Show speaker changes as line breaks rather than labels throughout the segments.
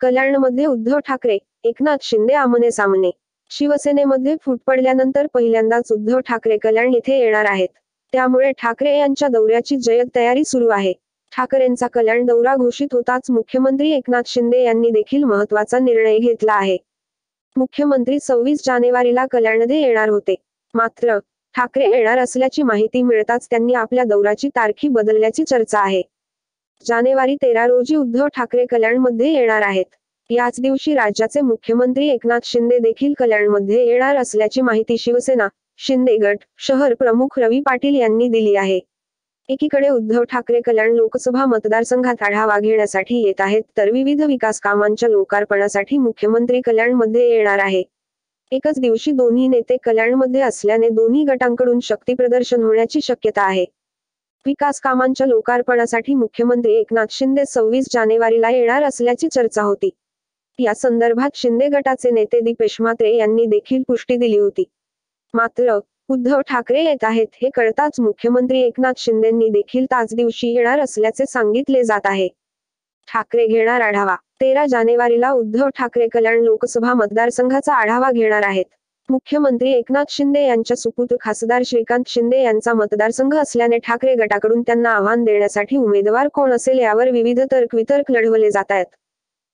कल्याणमध्ये उद्धव ठाकरे, एकनाथ शिंदे आमने सामने. शिवसेनेमध्ये फूट पडल्यानंतर पहिल्यांदाच उद्धव ठाकरे कल्याण येथे येणार आहेत. त्यामुळे ठाकरे यांच्या दौऱ्याची जय्यत तयारी सुरू आहे. ठाकरेंचा कल्याण दौरा घोषित होताच मुख्यमंत्री एकनाथ शिंदे यांनी देखील महत्त्वाचा निर्णय घेतला आहे. मुख्यमंत्री 26 जानेवारीला कल्याणमध्ये येणार होते. मात्र ठाकरे येणार असल्याची माहिती मिळताच त्यांनी आपल्या दौऱ्याची तारखी बदलल्याची चर्चा आहे. जानेवारी 13 रोजी उद्धव ठाकरे कल्याणमध्ये येणार आहेत. याच दिवशी राज्याचे मुख्यमंत्री एकनाथ शिंदे देखील कल्याणमध्ये येणार असल्याची माहिती शिवसेना, शिंदे गट, शहर प्रमुख रवी पाटील यांनी दिली आहे. एकीकडे उद्धव ठाकरे कल्याण लोकसभा मतदारसंघात आढावा घेण्यासाठी येत आहेत, तर विविध विकास कामांच्या लोकार्पणासाठी मुख्यमंत्री कल्याणमध्ये येणार आहे. एकाच दिवशी दोन्ही नेते कल्याणमध्ये असल्याने दोन्ही गटांकडून शक्तीप्रदर्शन होण्याची शक्यता आहे. विकास कामांच्या लोकार्पणासाठी मुख्यमंत्री एकनाथ शिंदे 26 जानेवारीला येणार असल्याची चर्चा होती. या संदर्भात शिंदे गटाचे नेते दीपेश म्हात्रे यांनी देखील पुष्टी दिली होती. मात्र उद्धव ठाकरे येत आहेत हे कळताच मुख्यमंत्री एकनाथ शिंदेंनी देखील त्याच दिवशी येणार असल्याचे सांगितले जात आहे. ठाकरे घेणार आढावा. 13 जानेवारीला उद्धव ठाकरे कल्याण लोकसभा मतदारसंघाचा आढावा घेणार आहेत. मुख्यमंत्री एकनाथ शिंदे यांच्या सुपुत्र खासदार श्रीकांत शिंदे यांचा मतदारसंघ असल्याने ठाकरे गटाकडून त्यांना आव्हान देण्यासाठी उमेदवार कोण असेल यावर विविध तर्कवितर्क लढवले जात आहेत.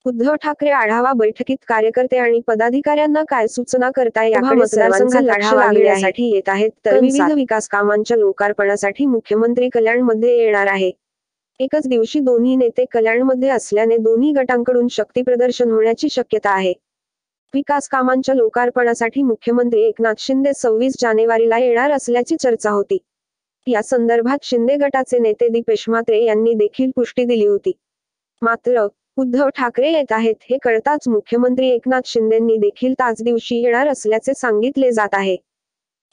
उद्धव ठाकरे आढावा बैठकीत कार्यकर्ते आणि पदाधिकाऱ्यांना काय सूचना करताय याकडे मतदारसंघात आढावा घेण्यासाठी येत आहेत, तर विविध विकास कामांच्या लोकार्पणासाठी मुख्यमंत्री कल्याणमध्ये येणार आहे. एकाच दिवशी दोन्ही नेते कल्याणमध्ये असल्याने दोन्ही गटांकडून शक्तीप्रदर्शन होण्याची शक्यता आहे. विकास कामांच्या लोकार्पणासाठी मुख्यमंत्री एकनाथ शिंदे 26 जानेवारीला येणार असल्याची चर्चा होती. या संदर्भात शिंदे गटाचे नेते दीपेश म्हात्रे यांनी देखील पुष्टी दिली होती. मात्र उद्धव ठाकरे येत आहेत हे कळताच मुख्यमंत्री एकनाथ शिंदेंनी देखील त्याच दिवशी येणार असल्याचे सांगितले जात आहे.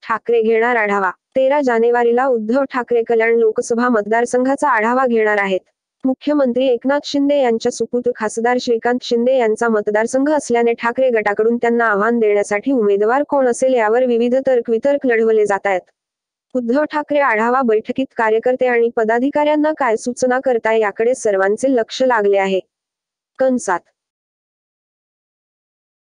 ठाकरे घेणार आढावा. 13 जानेवारीला उद्धव ठाकरे कल्याण लोकसभा मतदारसंघाचा आढावा घेणार आहेत. मुख्यमंत्री एकनाथ शिंदे यांच्या सुपुत्र खासदार श्रीकांत शिंदे यांचा मतदारसंघ असल्याने ठाकरे गटाकडून त्यांना आव्हान देण्यासाठी उमेदवार कोण असेल यावर विविध तर्कवितर्क लढवले जात आहेत. उद्धव ठाकरे आढावा बैठकीत कार्यकर्ते आणि पदाधिकाऱ्यांना काय सूचना करताय याकडे सर्वांचे लक्ष लागले आहे. कंसात